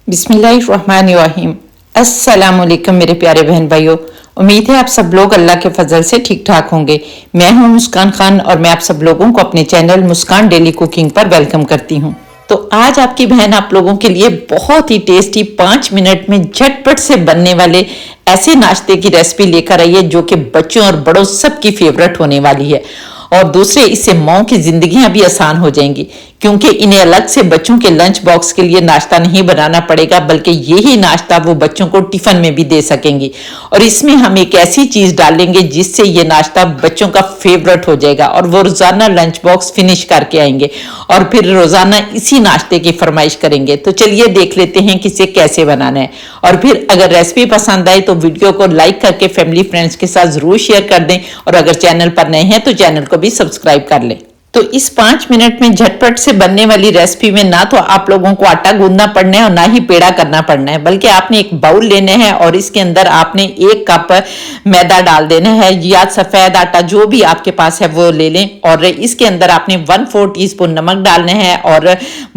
बिस्मिल्लाहिर्रहमानिर्रहीम। अस्सलामुअलैकुम मेरे प्यारे बहन भाइयों, उम्मीद है आप सब लोग अल्लाह के फजल से ठीक ठाक होंगे। मैं हूं मुस्कान खान और मैं आप सब लोगों को अपने चैनल मुस्कान डेली कुकिंग पर वेलकम करती हूं। तो आज आपकी बहन आप लोगों के लिए बहुत ही टेस्टी 5 मिनट में झटपट से बनने वाले ऐसे नाश्ते की रेसिपी लेकर आई है जो कि बच्चों और बड़ों सबकी फेवरेट होने वाली है। और दूसरे, इससे माओ की जिंदगियां भी आसान हो जाएंगी क्योंकि इन्हें अलग से बच्चों के लंच बॉक्स के लिए नाश्ता नहीं बनाना पड़ेगा, बल्कि यही नाश्ता वो बच्चों को टिफिन में भी दे सकेंगी। और इसमें हम एक ऐसी चीज डालेंगे जिससे ये नाश्ता बच्चों का फेवरेट हो जाएगा और वो रोजाना लंच बॉक्स फिनिश करके आएंगे और फिर रोजाना इसी नाश्ते की फरमाइश करेंगे। तो चलिए देख लेते हैं कि इसे कैसे बनाना है। और फिर अगर रेसिपी पसंद आए तो वीडियो को लाइक करके फैमिली फ्रेंड्स के साथ जरूर शेयर कर दें और अगर चैनल पर नए हैं तो चैनल को भी सब्सक्राइब कर लें। तो इस 5 मिनट में झटपट से बनने वाली रेसिपी में ना तो आप लोगों को आटा गूंदना पड़ना है और ना ही पेड़ा करना पड़ना है, बल्कि आपने एक बाउल लेना है और इसके अंदर आपने 1 कप मैदा डाल देना है या सफेद आटा जो भी आपके पास है वो ले लें। और इसके अंदर आपने 1/4 टीस्पून नमक डालना है और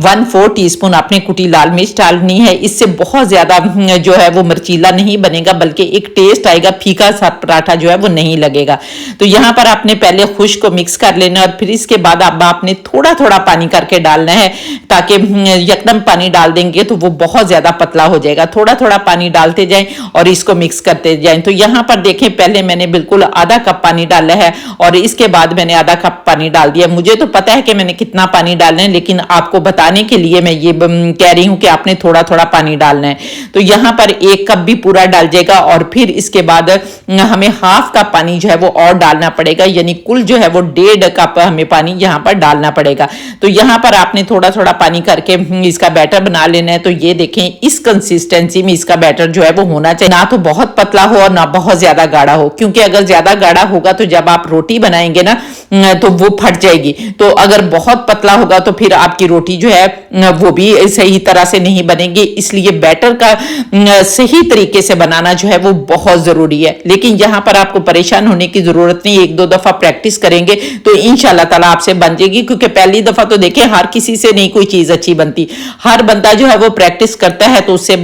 1/4 टीस्पून आपने कुटी लाल मिर्च डालनी है। इससे बहुत ज्यादा जो है वो मिर्चीला नहीं बनेगा, बल्कि एक टेस्ट आएगा, फीका सा पराठा जो है वो नहीं लगेगा। तो यहाँ पर आपने पहले खुश को मिक्स कर लेना और फिर इसके बाद अब आपने थोड़ा थोड़ा पानी करके डालना है, ताकि यकदम पानी डाल देंगे तो वो बहुत ज्यादा पतला हो जाएगा। थोड़ा थोड़ा पानी डालते जाएं और इसको मिक्स करते जाएं। तो यहाँ पर देखें, पहले मैंने बिल्कुल आधा कप पानी डाला है और इसके बाद मैंने आधा कप पानी डाल दिया। मुझे तो पता है कि मैंने कितना पानी डालना है, लेकिन आपको बताने के लिए मैं ये कह रही हूँ कि आपने थोड़ा थोड़ा पानी डालना है। तो यहाँ पर 1 कप भी पूरा डाल जाएगा और फिर इसके बाद हमें हाफ कप पानी जो है वो और डालना पड़ेगा, यानी कुल जो है वो 1.5 कप हमें पानी यहाँ पर डालना पड़ेगा। तो यहाँ पर आपने थोड़ा थोड़ा पानी करके इसका बैटर बना लेना है। तो ये देखें, इस कंसिस्टेंसी में इसका बैटर जो है वो होना चाहिए, ना तो बहुत पतला हो और ना बहुत ज्यादा गाढ़ा हो, क्योंकि अगर ज्यादा गाढ़ा होगा तो जब आप रोटी बनाएंगे ना तो वो फट जाएगी। तो अगर बहुत पतला होगा तो फिर आपकी रोटी जो है वो भी सही तरह से नहीं बनेगी। इसलिए बैटर का सही तरीके से बनाना जो है वो बहुत जरूरी है। लेकिन यहाँ पर आपको परेशान होने की जरूरत नहीं, 1-2 दफा प्रैक्टिस करेंगे तो इंशाल्लाह ताला आपसे बन जाएगी। क्योंकि पहली दफा तो देखें, हर किसी से नहीं कोई चीज अच्छी बनती, हर बंदा जो है वो प्रैक्टिस करता है तो उससे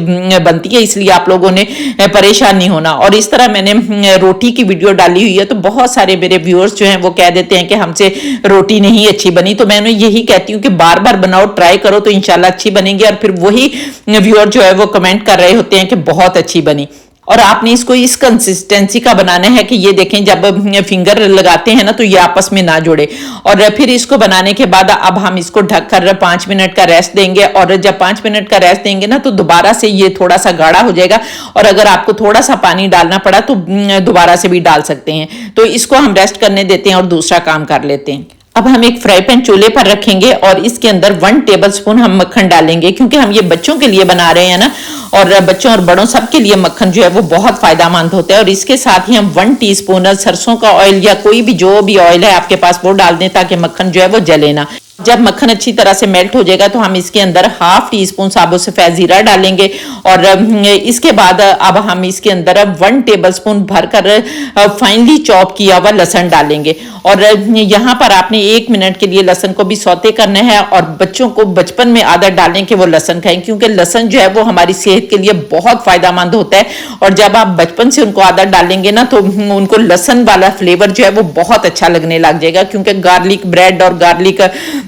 बनती है। इसलिए आप लोगों ने परेशान नहीं होना। और इस तरह मैंने रोटी की वीडियो डाली हुई है तो बहुत सारे मेरे व्यूअर्स जो हैं वो कह देते हैं कि हमसे रोटी नहीं अच्छी बनी। तो मैं उन्हें यही कहती हूँ कि बार बार बनाओ, ट्राई करो तो इंशाल्लाह अच्छी बनेगी। और फिर वही व्यूअर जो है वो कमेंट कर रहे होते हैं कि बहुत अच्छी बनी। और आपने इसको इस कंसिस्टेंसी का बनाना है कि ये देखें, जब फिंगर लगाते हैं ना तो ये आपस में ना जुड़े। और फिर इसको बनाने के बाद अब हम इसको ढककर 5 मिनट का रेस्ट देंगे। और जब 5 मिनट का रेस्ट देंगे ना तो दोबारा से ये थोड़ा सा गाढ़ा हो जाएगा। और अगर आपको थोड़ा सा पानी डालना पड़ा तो दोबारा से भी डाल सकते हैं। तो इसको हम रेस्ट करने देते हैं और दूसरा काम कर लेते हैं। अब हम एक फ्राई पैन चूल्हे पर रखेंगे और इसके अंदर 1 टेबलस्पून हम मक्खन डालेंगे, क्योंकि हम ये बच्चों के लिए बना रहे हैं ना, और बच्चों और बड़ों सबके लिए मक्खन जो है वो बहुत फायदेमंद होता है। और इसके साथ ही हम 1 टीस्पून सरसों का ऑयल या कोई भी जो भी ऑयल है आपके पास वो डाल दें, ताकि मक्खन जो है वो जले ना। जब मक्खन अच्छी तरह से मेल्ट हो जाएगा तो हम इसके अंदर 1/2 टीस्पून साबुत सफेद जीरा डालेंगे। और इसके बाद अब हम इसके अंदर 1 टेबलस्पून भरकर फाइनली चॉप किया हुआ लहसुन डालेंगे। और यहाँ पर आपने 1 मिनट के लिए लहसुन को भी सौते करना है। और बच्चों को बचपन में आदत डालें कि वो लहसुन खाएं, क्योंकि लहसुन जो है वो हमारी सेहत के लिए बहुत फायदेमंद होता है। और जब आप बचपन से उनको आदत डालेंगे ना तो उनको लहसुन वाला फ्लेवर जो है वो बहुत अच्छा लगने लग जाएगा, क्योंकि गार्लिक ब्रेड और गार्लिक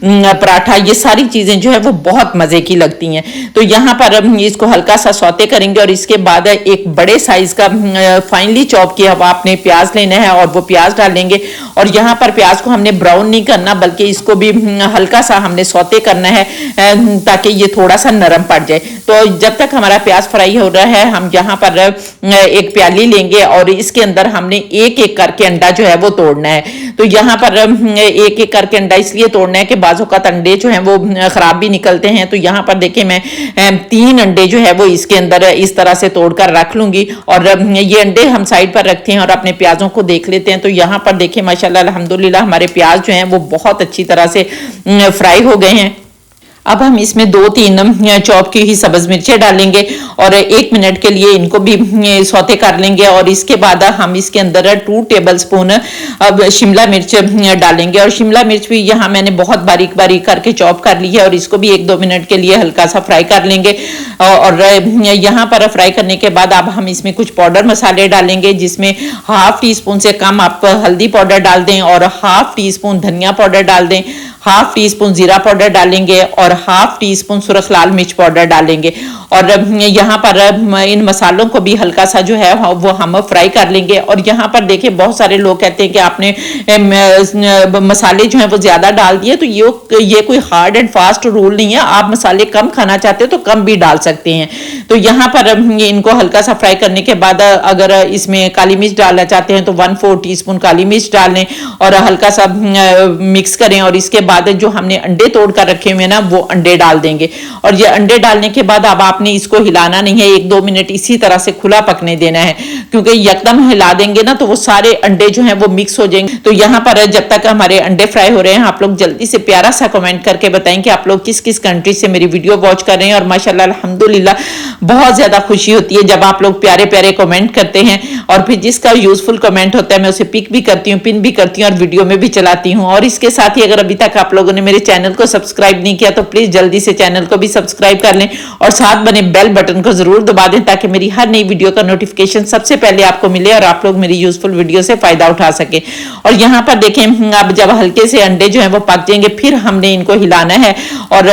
पराठा, ये सारी चीजें जो है वो बहुत मजे की लगती हैं। तो यहाँ पर इसको हल्का सा सौते करेंगे और इसके बाद एक बड़े साइज का फाइनली चॉप किया हुआ आपने प्याज लेना है और वो प्याज डालेंगे। और यहाँ पर प्याज को हमने ब्राउन नहीं करना, बल्कि इसको भी हल्का सा हमने सौते करना है, ताकि ये थोड़ा सा नरम पड़ जाए। तो जब तक हमारा प्याज फ्राई हो रहा है, हम यहाँ पर एक प्याली लेंगे और इसके अंदर हमने एक एक करके अंडा जो है वो तोड़ना है। तो यहाँ पर एक एक करके अंडा इसलिए तोड़ना है कि बाजू का अंडे जो हैं वो खराब भी निकलते हैं। तो यहाँ पर देखिए, मैं 3 अंडे जो है वो इसके अंदर इस तरह से तोड़कर रख लूंगी। और ये अंडे हम साइड पर रखते हैं और अपने प्याजों को देख लेते हैं। तो यहाँ पर देखिए, माशाल्लाह अल्हम्दुलिल्लाह हमारे प्याज जो हैं वो बहुत अच्छी तरह से फ्राई हो गए हैं। अब हम इसमें 2-3 चॉप की हुई सब्ज मिर्चें डालेंगे और 1 मिनट के लिए इनको भी सौते कर लेंगे। और इसके बाद हम इसके अंदर 2 टेबलस्पून अब शिमला मिर्च डालेंगे और शिमला मिर्च भी यहाँ मैंने बहुत बारीक बारीक करके चॉप कर ली है और इसको भी 1-2 मिनट के लिए हल्का सा फ्राई कर लेंगे। और यहाँ पर फ्राई करने के बाद अब हम इसमें कुछ पाउडर मसाले डालेंगे, जिसमें ½ टीस्पून से कम आप हल्दी पाउडर डाल दें और ½ टीस्पून धनिया पाउडर डाल दें, ½ टीस्पून जीरा पाउडर डालेंगे और ½ टीस्पून सुरख लाल मिर्च पाउडर डालेंगे। और यहाँ पर इन मसालों को भी हल्का सा जो है वो हम फ्राई कर लेंगे। और यहाँ पर देखिए बहुत सारे लोग कहते हैं कि आपने मसाले जो हैं वो ज़्यादा डाल दिए, तो ये कोई हार्ड एंड फास्ट रूल नहीं है, आप मसाले कम खाना चाहते हो तो कम भी डाल सकते हैं। तो यहाँ पर इनको हल्का सा फ्राई करने के बाद अगर इसमें काली मिर्च डालना चाहते हैं तो 1/4 टीस्पून काली मिर्च डाल लें और हल्का सा मिक्स करें। और इसके बाद जो हमने अंडे तोड़ कर रखे हुए हैं ना, वो अंडे डाल देंगे। और ये अंडे डालने के बाद अब आपने इसको हिलाना नहीं है, 1-2 मिनट इसी तरह से खुला पकने देना है, क्योंकि यकदम हिला देंगे ना तो वो सारे अंडे जो हैं वो मिक्स हो जाएंगे। तो यहाँ पर जब तक हमारे अंडे फ्राई हो रहे हैं, आप लोग जल्दी से प्यारा सा कमेंट करके बताएं कि आप लोग किस किस कंट्री से मेरी वीडियो वॉच कर रहे हैं। और माशाल्लाह अल्हम्दुलिल्लाह बहुत ज्यादा खुशी होती है जब आप लोग प्यारे प्यारे कमेंट करते हैं। और फिर जिसका यूजफुल कमेंट होता है मैं उसे पिक भी करती हूँ, पिन भी करती हूँ और वीडियो में भी चलाती हूँ। और इसके साथ ही अगर अभी तक आप लोगों ने मेरे चैनल को सब्सक्राइब नहीं किया तो प्लीज जल्दी से चैनल को भी सब्सक्राइब कर लें और साथ बने बेल बटन को जरूर दबा दें, ताकि मेरी हर नई वीडियो का नोटिफिकेशन सबसे पहले आपको मिले और आप लोग मेरी यूजफुल वीडियो से फायदा उठा सके। और यहाँ पर देखें अब जब हल्के से अंडे जो है वो पक जाएंगे, फिर हमने इनको हिलाना है और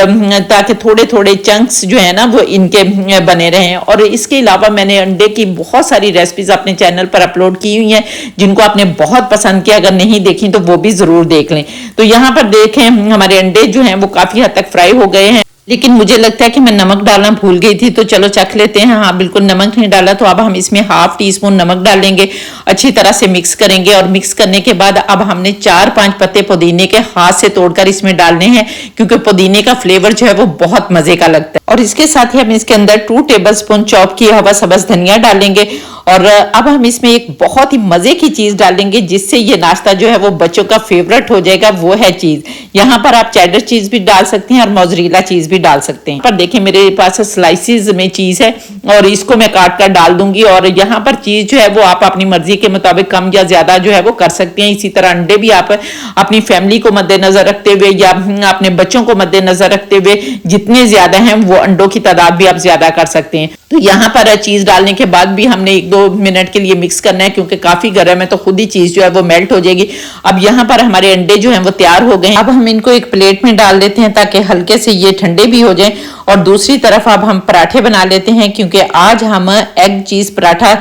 ताकि थोड़े थोड़े चंक्स जो है ना वो इनके बने रहें। और इसके अलावा मैंने अंडे की बहुत सारी रेसिपीज अपने चैनल पर अपलोड की हुई हैं, जिनको आपने बहुत पसंद किया, अगर नहीं देखी तो वो भी जरूर देख लें। तो यहाँ पर देखें हमारे अंडे जो हैं वो काफी हद तक फ्राई हो गए हैं, लेकिन मुझे लगता है कि मैं नमक डालना भूल गई थी, तो चलो चख लेते हैं। हाँ बिल्कुल नमक नहीं डाला, तो अब हम इसमें ½ टीस्पून नमक डालेंगे, अच्छी तरह से मिक्स करेंगे। और मिक्स करने के बाद अब हमने 4-5 पत्ते पुदीने के हाथ से तोड़कर इसमें डालने हैं, क्योंकि पुदीने का फ्लेवर जो है वो बहुत मजे का लगता है। और इसके साथ ही हम इसके अंदर 2 टेबलस्पून चॉप किया हुआ सब्ज धनिया डालेंगे। और अब हम इसमें एक बहुत ही मजे की चीज डालेंगे, जिससे ये नाश्ता जो है वो बच्चों का फेवरेट हो जाएगा, वो है चीज। यहाँ पर आप चेडर चीज भी डाल सकते हैं और मोज़रेला चीज भी डाल सकते हैं। पर देखिए मेरे पास स्लाइसिस में चीज है और इसको मैं काट कर डाल दूंगी। और यहाँ पर चीज जो है वो आप अपनी मर्जी के मुताबिक कम या ज्यादा जो है वो कर सकते हैं। इसी तरह अंडे भी आप अपनी फैमिली को मद्देनजर रखते हुए या अपने बच्चों को मद्देनजर रखते हुए जितने ज्यादा हैं वो अंडों की तादाद भी आप ज्यादा कर सकते हैं। तो यहाँ पर चीज डालने के बाद भी हमने 1-2 मिनट के लिए मिक्स करना है, क्योंकि काफी गर्म है तो खुद ही चीज जो है वो मेल्ट हो जाएगी। अब यहाँ पर हमारे अंडे जो हैं वो तैयार हो गए हैं। अब हम इनको एक प्लेट में डाल देते हैं ताकि हल्के से ये ठंडे भी हो जाएं। और दूसरी तरफ अब हम पराठे बना लेते हैं, क्योंकि आज हम एग चीज पराठा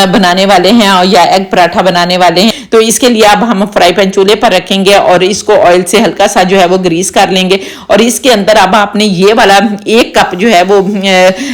बनाने वाले हैं या एग पराठा बनाने वाले हैं। तो इसके लिए अब हम फ्राई पैन चूल्हे पर रखेंगे और इसको ऑयल से हल्का सा जो है वो ग्रीस कर लेंगे। और इसके अंदर अब आपने ये वाला 1 कप जो है वो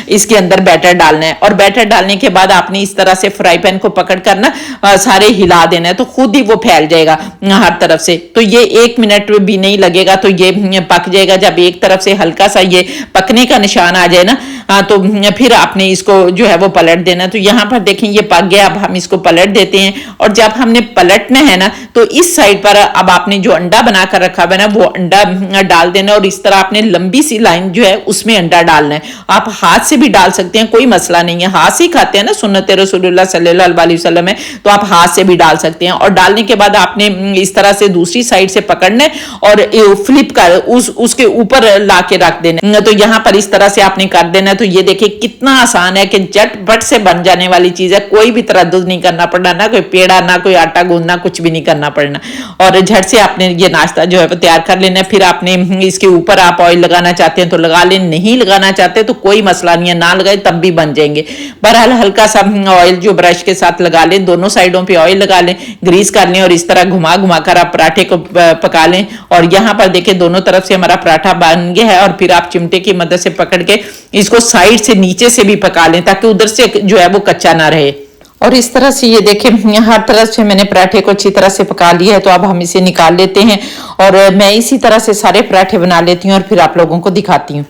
इसके अंदर बैटर डालना है। और बैटर डालने के बाद आपने इस तरह से फ्राई पैन को पकड़ कर ना सारे हिला देना है, तो खुद ही वो फैल जाएगा हर तरफ से। तो ये 1 मिनट भी नहीं लगेगा, तो ये पक जाएगा। जब एक तरफ से हल्का सा ये पकने का निशान आ जाए ना, तो फिर आपने इसको जो है वो पलट देना। तो यहाँ पर देखें ये पक गया, अब हम इसको पलट देते हैं। और जब हमने पलटना है ना, तो इस साइड पर अब आपने जो अंडा बना कर रखा है ना, वो अंडा डाल देना। और इस तरह आपने लंबी सी लाइन जो है उसमें अंडा डालना है। आप हाथ से भी डाल सकते हैं, कोई मसला नहीं है। हाथ से खाते हैं ना, सुन्नत रसूलुल्लाह सल्लल्लाहु अलैहि वसल्लम है, तो आप हाथ से भी डाल सकते हैं। और डालने के बाद आपने इस तरह से दूसरी साइड से पकड़ना है और फ्लिप कर उसके ऊपर ला के रख देना। तो यहाँ पर इस तरह से आपने कर देना है। तो ये देखिए कितना आसान है कि झटपट से बन जाने वाली चीज है, कोई भी तरद्दुद नहीं करना पड़ना, ना कोई पेड़ा, ना कोई आटा गूंदना, कुछ भी नहीं करना पड़ना। और झट से आपने ये नाश्ता जो है वो तैयार कर लेना है। फिर आपने इसके ऊपर आप ऑयल लगाना चाहते हैं तो लगा लें, नहीं लगाना चाहते तो कोई मसला नहीं है, ना लगाए तब भी बन जाएंगे। बहरहाल हल्का सा ऑयल जो ब्रश के साथ लगा लें, दोनों साइडों पे ऑयल लगा लें, ग्रीस कर लें और इस तरह घुमा घुमा कर आप पराठे को पका लें। और यहाँ पर देखिए दोनों तरफ से हमारा पराठा बन गया है। और फिर आप चिमटे की मदद से पकड़ के इसको साइड से नीचे से भी पका लें, ताकि उधर से जो है वो कच्चा ना रहे। और इस तरह से ये देखें हर तरफ से मैंने पराठे को अच्छी तरह से पका लिया है। तो अब हम इसे निकाल लेते हैं और मैं इसी तरह से सारे पराठे बना लेती हूँ और फिर आप लोगों को दिखाती हूँ।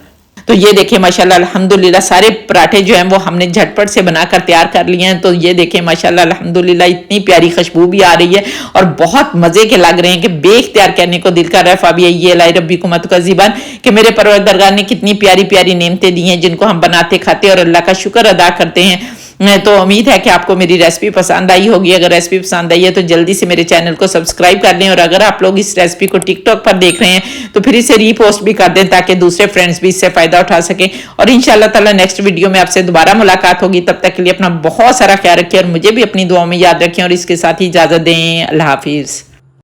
तो ये देखिए माशाल्लाह अल्हम्दुलिल्लाह सारे पराठे जो हैं वो हमने झटपट से बनाकर तैयार कर लिए हैं। तो ये देखिए माशाल्लाह अल्हम्दुलिल्लाह इतनी प्यारी खुशबू भी आ रही है और बहुत मजे के लग रहे हैं कि बेख तैयार करने को दिल कर रहा है। फाबिया ये लाई रब्बी कुमत का ज़ीबान कि मेरे परवरदिगार ने कितनी प्यारी प्यारी नेमतें दी हैं जिनको हम बनाते खाते और अल्लाह का शुक्र अदा करते हैं। तो उम्मीद है कि आपको मेरी रेसिपी पसंद आई होगी। अगर रेसिपी पसंद आई है तो जल्दी से मेरे चैनल को सब्सक्राइब कर लें और अगर आप लोग इस रेसिपी को टिकटॉक पर देख रहे हैं तो फिर इसे रीपोस्ट भी कर दें ताकि दूसरे फ्रेंड्स भी इससे फायदा उठा सकें। और इंशाल्लाह ताला नेक्स्ट वीडियो में आपसे दोबारा मुलाकात होगी। तब तक के लिए अपना बहुत सारा ख्याल रखें और मुझे भी अपनी दुआओं में याद रखें और इसके साथ ही इजाजत दें। अल्लाह हाफिज।